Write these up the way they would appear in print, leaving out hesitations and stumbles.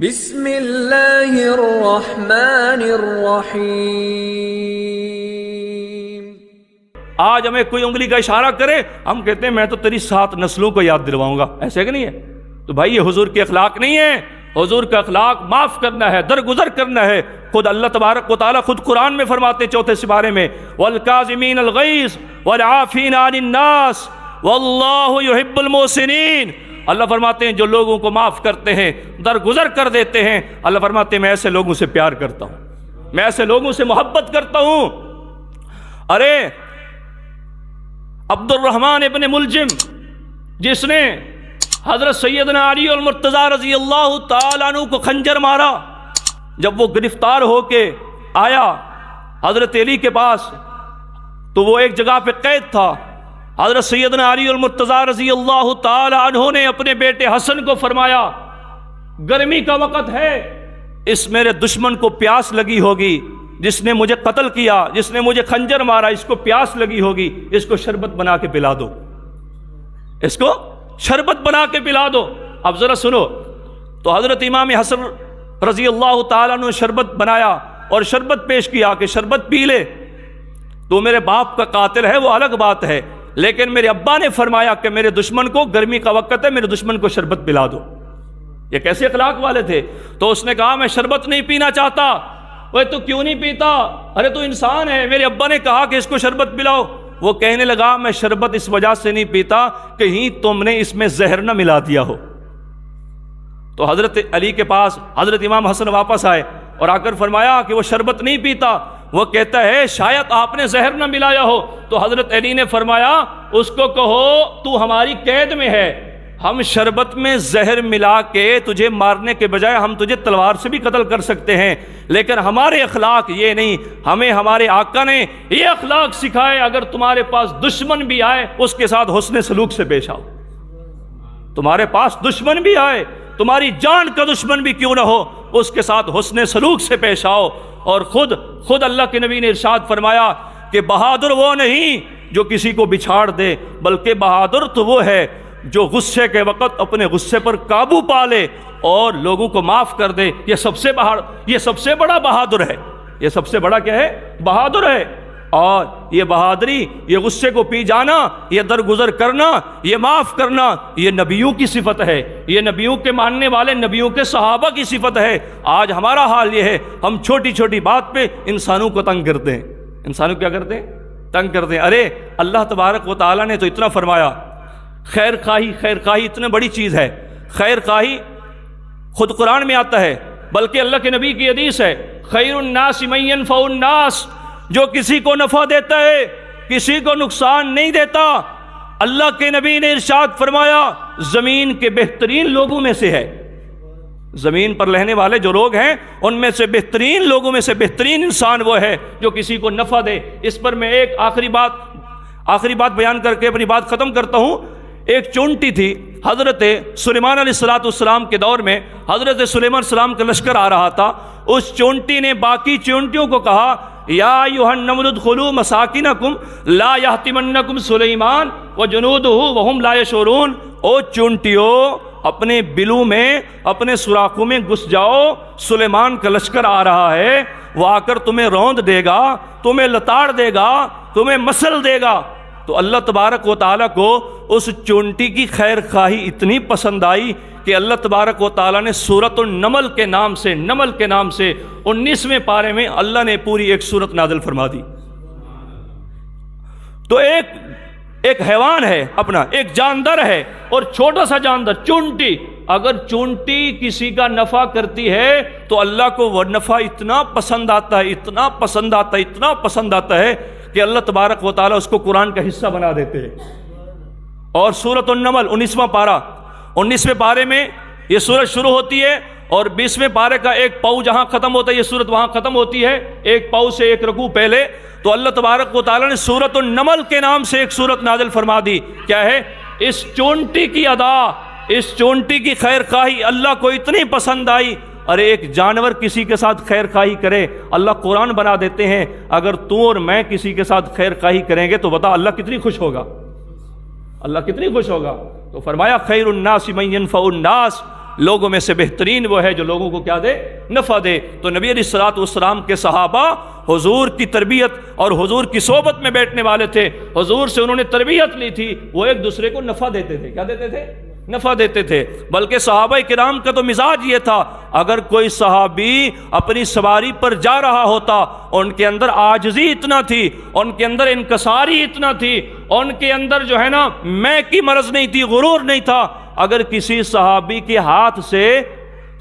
بسم اللہ الرحمن الرحیم۔ آج ہمیں کوئی انگلی کا اشارہ کرے، ہم کہتے ہیں میں تو تیری 7 نسلوں کو یاد دلواؤں گا، ایسے کہ نہیں ہے؟ تو بھائی یہ حضور کے اخلاق نہیں ہے۔ حضور کا اخلاق معاف کرنا ہے، درگزر کرنا ہے۔ خود اللہ تبارک و تعالیٰ خود قرآن میں فرماتے ہیں 4 سپارے میں، وَالْكَاظِمِينَ الْغَيْظَ وَالْعَافِينَ عَنِ النَّاسِ وَاللَّهُ يُحِبُّ الْمُحْسِنِينَ۔ اللہ فرماتے ہیں جو لوگوں کو معاف کرتے ہیں، درگزر کر دیتے ہیں، اللہ فرماتے ہیں میں ایسے لوگوں سے پیار کرتا ہوں، میں ایسے لوگوں سے محبت کرتا ہوں۔ ارے عبد الرحمن ابن ملجم جس نے حضرت سیدنا علی المرتضیٰ رضی اللہ تعالیٰ عنہ کو خنجر مارا، جب وہ گرفتار ہو کے آیا حضرت علی کے پاس تو وہ ایک جگہ پہ قید تھا۔ حضرت سیدنا علی المرتضیٰ رضی اللہ تعالیٰ عنہ نے اپنے بیٹے حسن کو فرمایا گرمی کا وقت ہے، اس میرے دشمن کو پیاس لگی ہوگی، جس نے مجھے قتل کیا، جس نے مجھے خنجر مارا، اس کو پیاس لگی ہوگی، اس کو شربت بنا کے پلا دو، اس کو شربت بنا کے پلا دو۔ اب ذرا سنو، تو حضرت امام حسن رضی اللہ تعالیٰ نے شربت بنایا اور شربت پیش کیا کہ شربت پی لے۔ تو میرے باپ کا قاتل ہے وہ الگ بات ہے، لیکن میرے ابا نے فرمایا کہ میرے دشمن کو گرمی کا وقت ہے، میرے دشمن کو شربت پلا دو۔ یہ کیسے اخلاق والے تھے؟ تو اس نے کہا میں شربت نہیں پینا چاہتا۔ وہ تو کیوں نہیں پیتا؟ ارے تو انسان ہے، میرے ابا نے کہا کہ اس کو شربت پلاؤ۔ وہ کہنے لگا میں شربت اس وجہ سے نہیں پیتا کہیں تم نے اس میں زہر نہ ملا دیا ہو۔ تو حضرت علی کے پاس حضرت امام حسن واپس آئے اور آ کر فرمایا کہ وہ شربت نہیں پیتا، وہ کہتا ہے شاید آپ نے زہر نہ ملایا ہو۔ تو حضرت علی نے فرمایا اس کو کہو تو ہماری قید میں ہے، ہم شربت میں زہر ملا کے تجھے مارنے کے بجائے ہم تجھے تلوار سے بھی قتل کر سکتے ہیں، لیکن ہمارے اخلاق یہ نہیں۔ ہمیں ہمارے آقا نے یہ اخلاق سکھائے اگر تمہارے پاس دشمن بھی آئے اس کے ساتھ حسن سلوک سے پیش آؤ۔ تمہارے پاس دشمن بھی آئے، تمہاری جان کا دشمن بھی کیوں نہ ہو، اس کے ساتھ حسن سلوک سے پیش آؤ۔ اور خود اللہ کے نبی نے ارشاد فرمایا کہ بہادر وہ نہیں جو کسی کو بچھاڑ دے، بلکہ بہادر تو وہ ہے جو غصے کے وقت اپنے غصے پر قابو پا لے اور لوگوں کو معاف کر دے۔ یہ سب سے بڑا بہادر ہے، یہ سب سے بڑا کیا ہے؟ بہادر ہے۔ اور یہ بہادری، یہ غصے کو پی جانا، یہ درگزر کرنا، یہ معاف کرنا، یہ نبیوں کی صفت ہے، یہ نبیوں کے ماننے والے نبیوں کے صحابہ کی صفت ہے۔ آج ہمارا حال یہ ہے ہم چھوٹی چھوٹی بات پہ انسانوں کو تنگ کرتے ہیں۔ انسانوں کیا کرتے ہیں؟ تنگ کرتے ہیں۔ ارے اللہ تبارک و تعالیٰ نے تو اتنا فرمایا، خیر خواہی اتنا بڑی چیز ہے۔ خیر خواہی خود قرآن میں آتا ہے، بلکہ اللہ کے نبی کی حدیث ہے خیر الناس من ينفع الناس، جو کسی کو نفع دیتا ہے کسی کو نقصان نہیں دیتا۔ اللہ کے نبی نے ارشاد فرمایا زمین کے بہترین لوگوں میں سے ہے، زمین پر رہنے والے جو لوگ ہیں ان میں سے بہترین لوگوں میں سے بہترین انسان وہ ہے جو کسی کو نفع دے۔ اس پر میں ایک آخری بات بیان کر کے اپنی بات ختم کرتا ہوں۔ ایک چونٹی تھی حضرت سلیمان علیہ السلام کے دور میں، حضرت سلیمان علیہ السلام کا لشکر آ رہا تھا۔ اس چونٹی نے باقی چونٹیوں کو کہا یا ایھا النمل ادخلوا مساکنکم لا یحطمنکم سلیمان وجنودہ وہم لا یشعرون۔ او چونٹیوں اپنے بلوں میں اپنے سوراخوں میں گھس جاؤ، سلیمان کا لشکر آ رہا ہے، وہ آ کر تمہیں روند دے گا، تمہیں لتاڑ دے گا، تمہیں مسل دے گا۔ تو اللہ تبارک و تعالیٰ کو اس چونٹی کی خیر خواہی اتنی پسند آئی کہ اللہ تبارک و تعالیٰ نے سورۃ النمل کے نام سے 19ویں پارے میں اللہ نے پوری ایک سورت نازل فرما دی۔ تو ایک حیوان ہے اپنا، ایک جاندار ہے، اور چھوٹا سا جاندار چونٹی، اگر چونٹی کسی کا نفع کرتی ہے تو اللہ کو وہ نفع اتنا پسند آتا ہے کہ اللہ تبارک و تعالیٰ اس کو قرآن کا حصہ بنا دیتے ہیں۔ اور سورۃ النمل 19ویں پارے میں یہ سورت شروع ہوتی ہے اور 20ویں پارے کا ایک پاؤ جہاں ختم ہوتا ہے یہ سورت وہاں ختم ہوتی ہے، ایک پاؤ سے ایک رکوع پہلے۔ تو اللہ تبارک و تعالیٰ نے سورۃ النمل کے نام سے ایک سورت نازل فرما دی۔ کیا ہے؟ اس چونٹی کی ادا، اس چونٹی کی خیر خواہی اللہ کو اتنی پسند آئی۔ ارے ایک جانور کسی کے ساتھ خیر خواہی کرے اللہ قرآن بنا دیتے ہیں، اگر تو اور میں کسی کے ساتھ خیر خواہی کریں گے تو بتا اللہ کتنی خوش ہوگا، اللہ کتنی خوش ہوگا۔ تو فرمایا خیر الناس من ينفع الناس لوگوں میں سے بہترین وہ ہے جو لوگوں کو کیا دے؟ نفع دے۔ تو نبی علیہ الصلوۃ والسلام کے صحابہ حضور کی تربیت اور حضور کی صحبت میں بیٹھنے والے تھے، حضور سے انہوں نے تربیت لی تھی، وہ ایک دوسرے کو نفع دیتے تھے۔ کیا دیتے تھے؟ نفع دیتے تھے۔ بلکہ صحابہ کرام کا تو مزاج یہ تھا، اگر کوئی صحابی اپنی سواری پر جا رہا ہوتا، ان کے اندر عاجزی اتنا تھی، ان کے اندر انکساری اتنا تھی، ان کے اندر جو ہے نا میں کی مرض نہیں تھی، غرور نہیں تھا، اگر کسی صحابی کے ہاتھ سے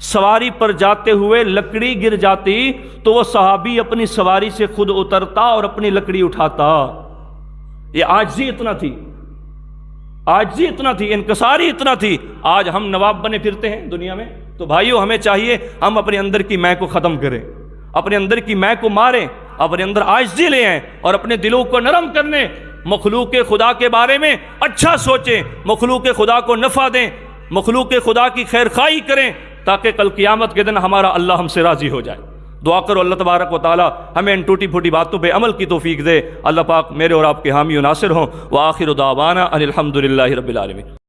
سواری پر جاتے ہوئے لکڑی گر جاتی تو وہ صحابی اپنی سواری سے خود اترتا اور اپنی لکڑی اٹھاتا۔ یہ عاجزی اتنا تھی، عاجزی اتنا تھی، انکساری اتنا تھی۔ آج ہم نواب بنے پھرتے ہیں دنیا میں، تو بھائیو ہمیں چاہیے ہم اپنے اندر کی میں کو ختم کریں، اپنے اندر کی میں کو ماریں، اپنے اندر عاجزی لے آئیں اور اپنے دلوں کو نرم کرنے، مخلوق خدا کے بارے میں اچھا سوچیں، مخلوق خدا کو نفع دیں، مخلوق خدا کی خیر خواہی کریں، تاکہ کل قیامت کے دن ہمارا اللہ ہم سے راضی ہو جائے۔ دعا کرو اللہ تبارک و تعالی ہمیں ان ٹوٹی پھوٹی باتوں پہ عمل کی توفیق دے۔ اللہ پاک میرے اور آپ کے حامی و ناصر ہوں۔ وآخر دعوانا ان الحمد للہ رب العالمین۔